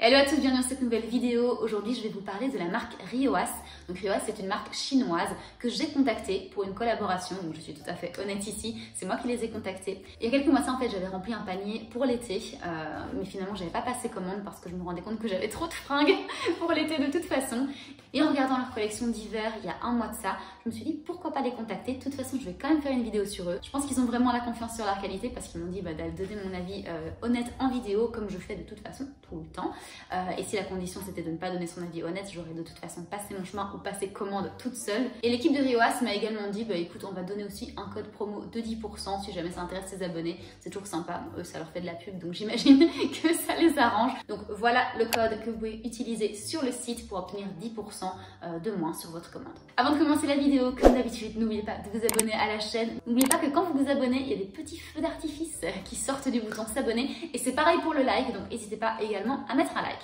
Hello à tous, bienvenue dans cette nouvelle vidéo. Aujourd'hui, je vais vous parler de la marque Rioas. Donc Rioas, c'est une marque chinoise que j'ai contactée pour une collaboration. Donc je suis tout à fait honnête ici, c'est moi qui les ai contactés. Il y a quelques mois, en fait, j'avais rempli un panier pour l'été, mais finalement, j'avais pas passé commande parce que je me rendais compte que j'avais trop de fringues pour l'été de toute façon. Et en regardant leur collection d'hiver, il y a un mois de ça, je me suis dit pourquoi pas les contacter. De toute façon, je vais quand même faire une vidéo sur eux. Je pense qu'ils ont vraiment la confiance sur leur qualité parce qu'ils m'ont dit d'aller donner mon avis honnête en vidéo, comme je fais de toute façon tout le temps. Et si la condition c'était de ne pas donner son avis honnête, j'aurais de toute façon passé mon chemin ou passé commande toute seule. Et l'équipe de Rioas m'a également dit écoute, on va donner aussi un code promo de 10% si jamais ça intéresse ses abonnés. C'est toujours sympa, eux ça leur fait de la pub donc j'imagine que ça les arrange. Donc voilà le code que vous pouvez utiliser sur le site pour obtenir 10% de moins sur votre commande. Avant de commencer la vidéo, comme d'habitude, n'oubliez pas de vous abonner à la chaîne. N'oubliez pas que quand vous vous abonnez, il y a des petits feux d'artifice qui sortent du bouton s'abonner. Et c'est pareil pour le like, donc n'hésitez pas également à mettre un like.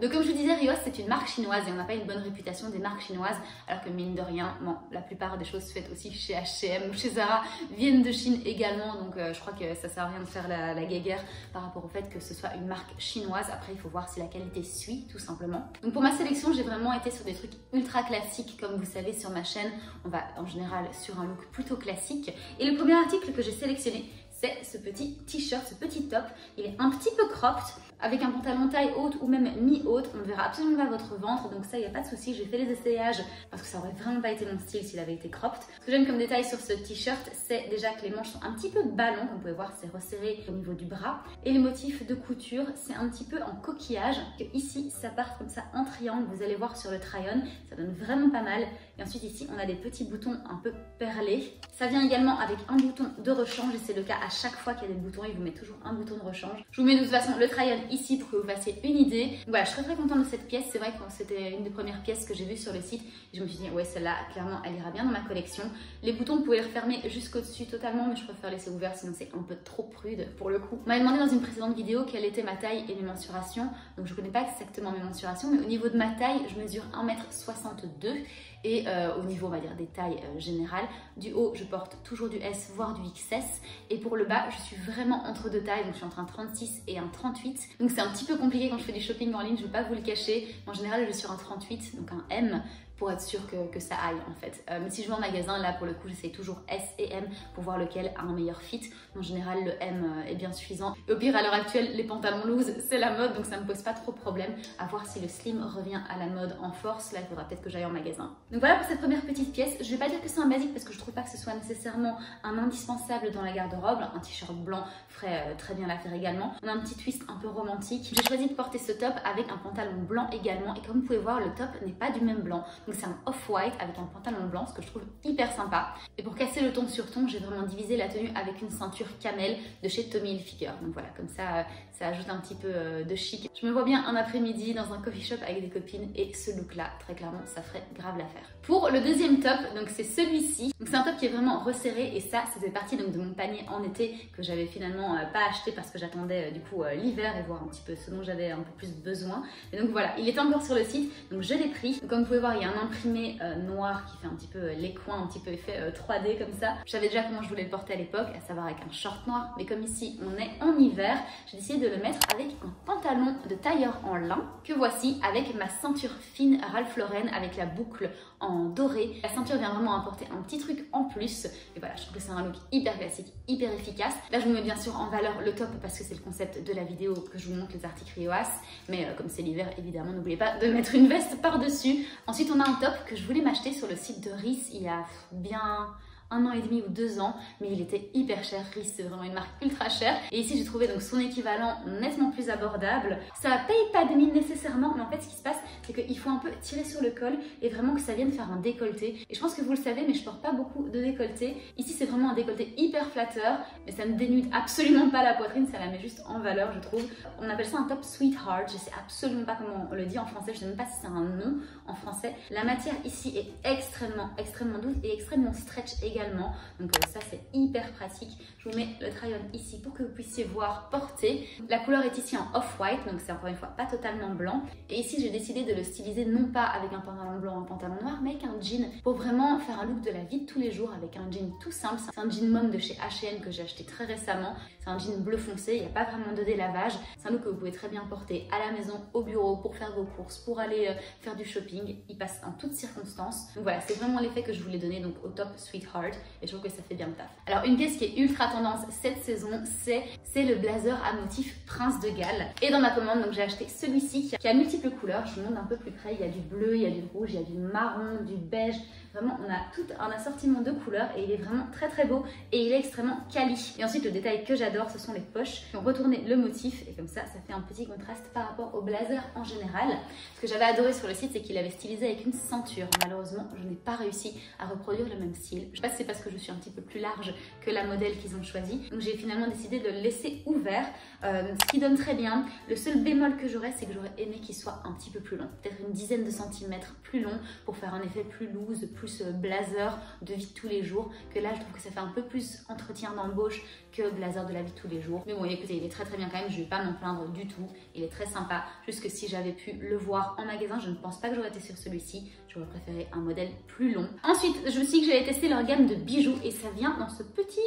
Donc comme je vous disais, Rioas c'est une marque chinoise et on n'a pas une bonne réputation des marques chinoises, alors que mine de rien, bon, la plupart des choses faites aussi chez H&M ou chez Zara viennent de Chine également, donc je crois que ça sert à rien de faire la guéguerre par rapport au fait que ce soit une marque chinoise. Après il faut voir si la qualité suit tout simplement. Donc pour ma sélection, j'ai vraiment été sur des trucs ultra classiques. Comme vous savez, sur ma chaîne on va en général sur un look plutôt classique, et le premier article que j'ai sélectionné, c'est ce petit t-shirt, ce petit top. Il est un petit peu cropped, avec un pantalon taille haute ou même mi-haute. On ne verra absolument pas votre ventre, donc ça, il n'y a pas de souci. J'ai fait les essayages parce que ça aurait vraiment pas été mon style s'il avait été cropped. Ce que j'aime comme détail sur ce t-shirt, c'est déjà que les manches sont un petit peu ballon. Comme vous pouvez voir, c'est resserré au niveau du bras. Et les motifs de couture, c'est un petit peu en coquillage. Que ici, ça part comme ça en triangle. Vous allez voir sur le try-on, ça donne vraiment pas mal. Et ensuite, ici, on a des petits boutons un peu perlés. Ça vient également avec un bouton de rechange et c'est le cas à chaque fois qu'il y a des boutons, il vous met toujours un bouton de rechange. Je vous mets de toute façon le try-on ici pour que vous fassiez une idée. Voilà, je suis très contente de cette pièce. C'est vrai que c'était une des premières pièces que j'ai vues sur le site. Et je me suis dit, ouais, celle-là, clairement, elle ira bien dans ma collection. Les boutons, vous pouvez les refermer jusqu'au-dessus totalement, mais je préfère laisser ouvert, sinon c'est un peu trop prude pour le coup. On m'avait demandé dans une précédente vidéo quelle était ma taille et mes mensurations. Donc je connais pas exactement mes mensurations, mais au niveau de ma taille, je mesure 1m62. Et au niveau, on va dire, des tailles générales, du haut, je porte toujours du S, voire du XS. Et pour le bas, je suis vraiment entre deux tailles. Donc, je suis entre un 36 et un 38. Donc, c'est un petit peu compliqué quand je fais du shopping en ligne, je ne vais pas vous le cacher. En général, je suis sur un 38, donc un M, pour être sûr que ça aille en fait. Mais si je vais en magasin, là pour le coup j'essaye toujours S et M pour voir lequel a un meilleur fit. En général le M est bien suffisant. Et au pire, à l'heure actuelle, les pantalons loose c'est la mode, donc ça me pose pas trop de problème. À voir si le slim revient à la mode en force. Là il faudra peut-être que j'aille en magasin. Donc voilà pour cette première petite pièce. Je vais pas dire que c'est un basique parce que je trouve pas que ce soit nécessairement un indispensable dans la garde-robe. Un t-shirt blanc ferait très bien l'affaire également. On a un petit twist un peu romantique. J'ai choisi de porter ce top avec un pantalon blanc également, et comme vous pouvez voir, le top n'est pas du même blanc. Donc c'est un off-white avec un pantalon blanc, ce que je trouve hyper sympa. Et pour casser le ton sur ton, j'ai vraiment divisé la tenue avec une ceinture camel de chez Tommy Hilfiger. Donc voilà, comme ça, ça ajoute un petit peu de chic. Je me vois bien un après-midi dans un coffee shop avec des copines, et ce look-là, très clairement, ça ferait grave l'affaire. Pour le deuxième top, donc c'est celui-ci. Donc c'est un top qui est vraiment resserré, et ça fait partie donc de mon panier en été que j'avais finalement pas acheté parce que j'attendais du coup l'hiver et voir un petit peu ce dont j'avais un peu plus besoin. Et donc voilà, il était encore sur le site, donc je l'ai pris. Donc, comme vous pouvez voir, il y a un imprimé noir qui fait un petit peu les coins, un petit peu effet 3D comme ça. Je savais déjà comment je voulais le porter à l'époque, à savoir avec un short noir, mais comme ici on est en hiver, j'ai décidé de le mettre avec un pantalon de tailleur en lin que voici, avec ma ceinture fine Ralph Lauren avec la boucle en doré. La ceinture vient vraiment apporter un petit truc en plus, et voilà, je trouve que c'est un look hyper classique, hyper efficace. Là je vous mets bien sûr en valeur le top parce que c'est le concept de la vidéo que je vous montre les articles Rioas, mais comme c'est l'hiver évidemment n'oubliez pas de mettre une veste par dessus. Ensuite on a un top que je voulais m'acheter sur le site de Reiss il y a bien 1 an et demi ou 2 ans, mais il était hyper cher. Reiss c'est vraiment une marque ultra chère, et ici j'ai trouvé donc son équivalent nettement plus abordable. Ça paye pas de mine nécessairement, mais en fait ce qui se passe c'est qu'il faut un peu tirer sur le col et vraiment que ça vienne faire un décolleté. Et je pense que vous le savez, mais je porte pas beaucoup de décolleté. Ici c'est vraiment un décolleté hyper flatteur, mais ça ne dénude absolument pas la poitrine, ça la met juste en valeur je trouve. On appelle ça un top sweetheart, je sais absolument pas comment on le dit en français, je sais même pas si c'est un nom en français. La matière ici est extrêmement douce et extrêmement stretch également. également. Donc ça c'est hyper pratique. Je vous mets le try-on ici pour que vous puissiez voir porter. La couleur est ici en off-white, donc c'est encore une fois pas totalement blanc. Et ici j'ai décidé de le styliser non pas avec un pantalon blanc ou un pantalon noir, mais avec un jean pour vraiment faire un look de la vie de tous les jours avec un jean tout simple. C'est un jean mom de chez H&M que j'ai acheté très récemment. C'est un jean bleu foncé, il n'y a pas vraiment de délavage. C'est un look que vous pouvez très bien porter à la maison, au bureau, pour faire vos courses, pour aller faire du shopping. Il passe en toutes circonstances. Donc voilà, c'est vraiment l'effet que je voulais donner donc au top Sweetheart et je trouve que ça fait bien le taf. Alors une pièce qui est ultra tendance cette saison, c'est le blazer à motif Prince de Galles. Et dans ma commande, donc j'ai acheté celui-ci qui a multiples couleurs. Je vous montre un peu plus près. Il y a du bleu, il y a du rouge, il y a du marron, du beige. Vraiment, on a tout un assortiment de couleurs et il est vraiment très très beau et il est extrêmement quali. Et ensuite, le détail que j'adore, ce sont les poches qui ont retourné le motif et comme ça fait un petit contraste par rapport au blazer en général. Ce que j'avais adoré sur le site, c'est qu'il avait stylisé avec une ceinture. Malheureusement, je n'ai pas réussi à reproduire le même style. Je sais pas si c'est parce que je suis un petit peu plus large que la modèle qu'ils ont choisi. Donc j'ai finalement décidé de le laisser ouvert, ce qui donne très bien. Le seul bémol que j'aurais, c'est que j'aurais aimé qu'il soit un petit peu plus long. Peut-être une dizaine de centimètres plus long pour faire un effet plus loose, plus blazer de vie de tous les jours. Que là, je trouve que ça fait un peu plus entretien d'embauche que blazer de la vie de tous les jours. Mais bon, écoutez, il est très très bien quand même. Je ne vais pas m'en plaindre du tout. Il est très sympa. Juste que si j'avais pu le voir en magasin, je ne pense pas que j'aurais été sur celui-ci. J'aurais préféré un modèle plus long. Ensuite, je me suis dit que j'allais tester leur gamme de bijoux et ça vient dans ce petit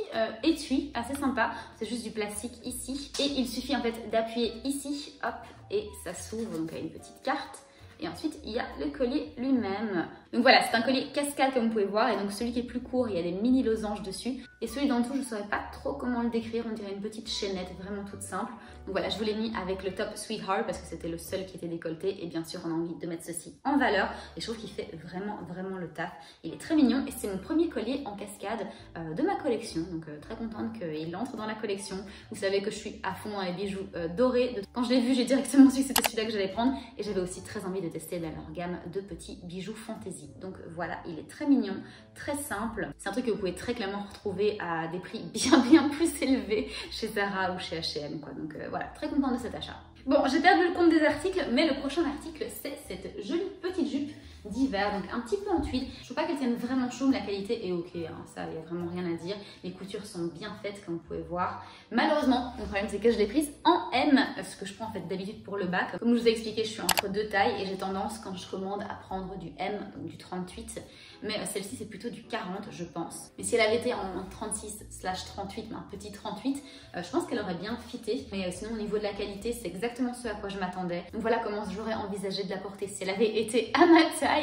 étui assez sympa. C'est juste du plastique ici et il suffit en fait d'appuyer ici, hop, et ça s'ouvre donc à une petite carte. Et ensuite, il y a le collier lui-même. Donc voilà, c'est un collier cascade comme vous pouvez voir. Et donc celui qui est plus court, il y a des mini losanges dessus. Et celui d'en dessous, je ne saurais pas trop comment le décrire. On dirait une petite chaînette vraiment toute simple. Donc voilà, je vous l'ai mis avec le top Sweetheart parce que c'était le seul qui était décolleté. Et bien sûr, on a envie de mettre ceci en valeur. Et je trouve qu'il fait vraiment le taf. Il est très mignon et c'est mon premier collier en cascade de ma collection. Donc très contente qu'il entre dans la collection. Vous savez que je suis à fond dans les bijoux dorés. Quand je l'ai vu, j'ai directement su que c'était celui-là que j'allais prendre. Et j'avais aussi très envie de tester leur gamme de petits bijoux fantasy. Donc voilà, il est très mignon, très simple. C'est un truc que vous pouvez très clairement retrouver à des prix bien plus élevés chez Zara ou chez H&M quoi. Donc voilà, très contente de cet achat. Bon, j'ai perdu le compte des articles, mais le prochain article, c'est cette jolie petite jupe d'hiver, donc un petit peu en tweed. Je trouve pas qu'elle tienne vraiment chaud, mais la qualité est ok, hein. Ça, il n'y a vraiment rien à dire. Les coutures sont bien faites, comme vous pouvez voir. Malheureusement, le problème, c'est que je l'ai prise en M, ce que je prends en fait d'habitude pour le bas. Comme je vous ai expliqué, je suis entre deux tailles et j'ai tendance, quand je commande, à prendre du M, donc du 38. Mais celle-ci, c'est plutôt du 40, je pense. Mais si elle avait été en 36/38, mais un petit 38, je pense qu'elle aurait bien fité. Mais sinon, au niveau de la qualité, c'est exactement ce à quoi je m'attendais. Donc voilà comment j'aurais envisagé de la porter si elle avait été à ma taille.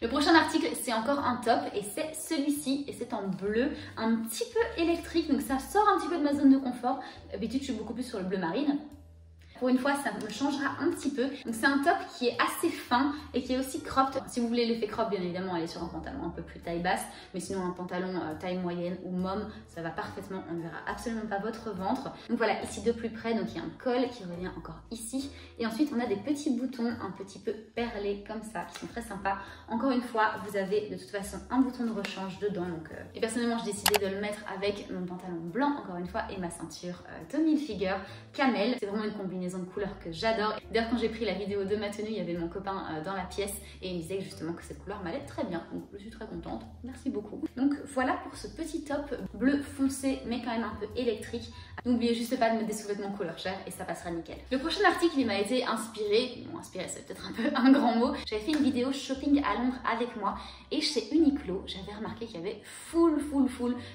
Le prochain article, c'est encore un top et c'est celui-ci. Et c'est en bleu, un petit peu électrique. Donc ça sort un petit peu de ma zone de confort. D'habitude, je suis beaucoup plus sur le bleu marine. Pour une fois, ça me changera un petit peu. Donc c'est un top qui est assez fin et qui est aussi cropped. Si vous voulez l'effet crop, bien évidemment, allez sur un pantalon un peu plus taille basse. Mais sinon, un pantalon taille moyenne ou mom, ça va parfaitement. On ne verra absolument pas votre ventre. Donc voilà, ici de plus près, donc il y a un col qui revient encore ici. Et ensuite, on a des petits boutons un petit peu perlés comme ça, qui sont très sympas. Encore une fois, vous avez de toute façon un bouton de rechange dedans. Donc, et personnellement, j'ai décidé de le mettre avec mon pantalon blanc, encore une fois, et ma ceinture Tommy Hilfiger Camel. C'est vraiment une combinaison de couleurs que j'adore. D'ailleurs, quand j'ai pris la vidéo de ma tenue, il y avait mon copain dans la pièce et il me disait justement que cette couleur m'allait très bien. Donc je suis très contente. Merci beaucoup. Donc voilà pour ce petit top bleu foncé mais quand même un peu électrique. N'oubliez juste pas de mettre des sous-vêtements couleur chair et ça passera nickel. Le prochain article, il m'a été inspiré. Bon, inspiré, c'est peut-être un peu un grand mot. J'avais fait une vidéo shopping à Londres avec moi et chez Uniqlo, j'avais remarqué qu'il y avait full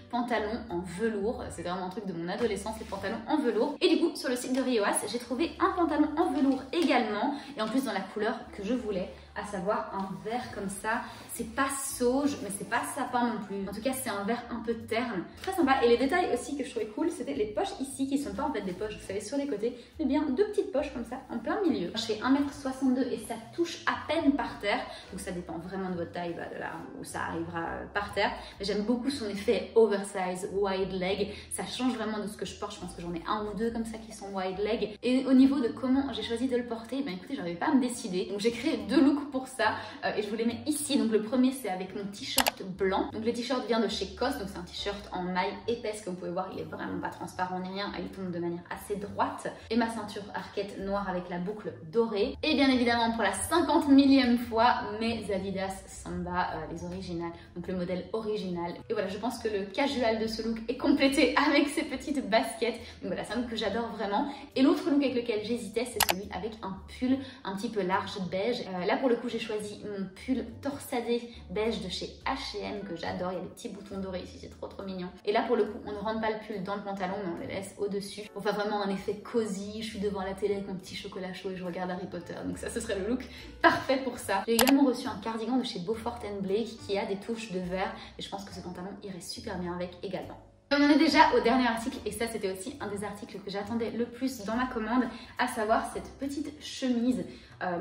pantalons en velours. C'était vraiment un truc de mon adolescence, les pantalons en velours. Et du coup, sur le site de Rioas, j'ai trouvé un pantalon en velours également et en plus dans la couleur que je voulais, à savoir un vert comme ça. C'est pas sauge, mais c'est pas sapin non plus. En tout cas, c'est un vert un peu terne. Très sympa. Et les détails aussi que je trouvais cool, c'était les poches ici, qui sont pas en fait des poches, vous savez, sur les côtés, mais bien deux petites poches comme ça, en plein milieu. Je fais 1m62 et ça touche à peine par terre. Donc ça dépend vraiment de votre taille, de là où ça arrivera par terre. J'aime beaucoup son effet oversize, wide leg. Ça change vraiment de ce que je porte. Je pense que j'en ai un ou deux comme ça qui sont wide leg. Et au niveau de comment j'ai choisi de le porter, ben écoutez, j'arrivais pas à me décider. Donc j'ai créé deux looks look pour ça et je vous les mets ici. Donc le premier c'est avec mon t-shirt blanc. Donc le t-shirt vient de chez COS, donc c'est un t-shirt en maille épaisse comme vous pouvez voir, il est vraiment pas transparent ni rien, il tombe de manière assez droite. Et ma ceinture arquette noire avec la boucle dorée. Et bien évidemment pour la 50 millième fois mes Adidas Samba, les originales, donc le modèle original. Et voilà, je pense que le casual de ce look est complété avec ces petites baskets. Donc voilà, c'est un look que j'adore vraiment. Et l'autre look avec lequel j'hésitais, c'est celui avec un pull un petit peu large beige. Là pour le coup j'ai choisi mon pull torsadé beige de chez H&M que j'adore. Il y a des petits boutons dorés ici, c'est trop mignon. Et là pour le coup on ne rentre pas le pull dans le pantalon mais on le laisse au-dessus pour faire vraiment un effet cosy. Je suis devant la télé avec mon petit chocolat chaud et je regarde Harry Potter. Donc ça ce serait le look parfait pour ça. J'ai également reçu un cardigan de chez Beaufort & Blake qui a des touches de vert et je pense que ce pantalon irait super bien avec également. On en est déjà au dernier article et ça c'était aussi un des articles que j'attendais le plus dans ma commande, à savoir cette petite chemise,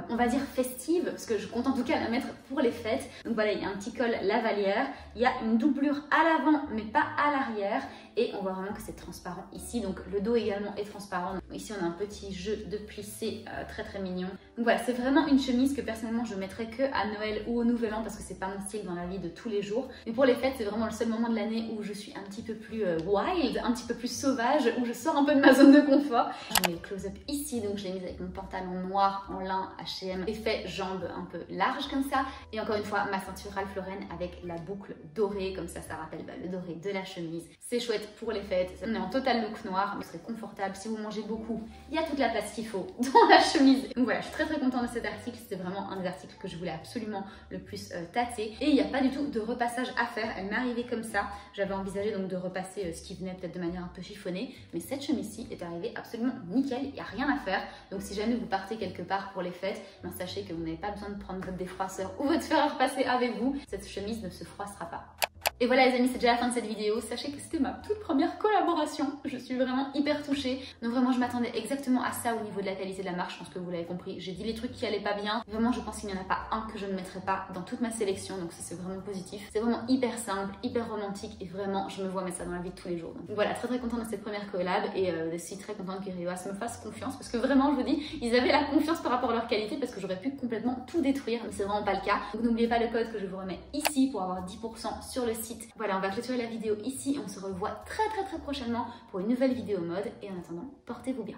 on va dire festive, parce que je compte en tout cas la mettre pour les fêtes. Donc voilà, il y a un petit col lavalière, il y a une doublure à l'avant mais pas à l'arrière et on voit vraiment que c'est transparent ici, donc le dos également est transparent. Donc, ici on a un petit jeu de plissé très mignon. Donc voilà, c'est vraiment une chemise que personnellement je mettrais que à Noël ou au Nouvel An parce que c'est pas mon style dans la vie de tous les jours. Mais pour les fêtes, c'est vraiment le seul moment de l'année où je suis un petit peu plus wild, un petit peu plus sauvage, où je sors un peu de ma zone de confort. Je mets le close-up ici, donc je l'ai mise avec mon pantalon noir en lin H&M, effet jambes un peu large comme ça. Et encore une fois, ma ceinture Ralph Lauren avec la boucle dorée, comme ça rappelle le doré de la chemise. C'est chouette pour les fêtes, on est en total look noir, mais c'est confortable. Si vous mangez beaucoup, il y a toute la place qu'il faut dans la chemise. Donc voilà, je suis très contente de cet article, c'était vraiment un des articles que je voulais absolument le plus tâter. Et il n'y a pas du tout de repassage à faire, elle m'est arrivée comme ça. J'avais envisagé donc de repasser ce qui venait peut-être de manière un peu chiffonnée, mais cette chemise-ci est arrivée absolument nickel, il n'y a rien à faire. Donc si jamais vous partez quelque part pour les fêtes, ben sachez que vous n'avez pas besoin de prendre votre défroisseur ou votre fer à repasser avec vous, cette chemise ne se froissera pas. Et voilà les amis, c'est déjà la fin de cette vidéo. Sachez que c'était ma toute première collaboration. Je suis vraiment hyper touchée. Donc vraiment, je m'attendais exactement à ça au niveau de la qualité de la marque. Je pense que vous l'avez compris. J'ai dit les trucs qui allaient pas bien. Vraiment, je pense qu'il n'y en a pas un que je ne mettrais pas dans toute ma sélection. Donc ça, c'est vraiment positif. C'est vraiment hyper simple, hyper romantique. Et vraiment, je me vois mettre ça dans la vie de tous les jours. Donc voilà, très contente de cette première collab. Et je suis très contente que ReWash me fasse confiance. Parce que vraiment, je vous dis, ils avaient la confiance par rapport à leur qualité. Parce que j'aurais pu complètement tout détruire. Mais c'est vraiment pas le cas. Donc n'oubliez pas le code que je vous remets ici pour avoir 10% sur le site. Voilà, on va clôturer la vidéo ici. On se revoit très prochainement pour une nouvelle vidéo mode. Et en attendant, portez-vous bien.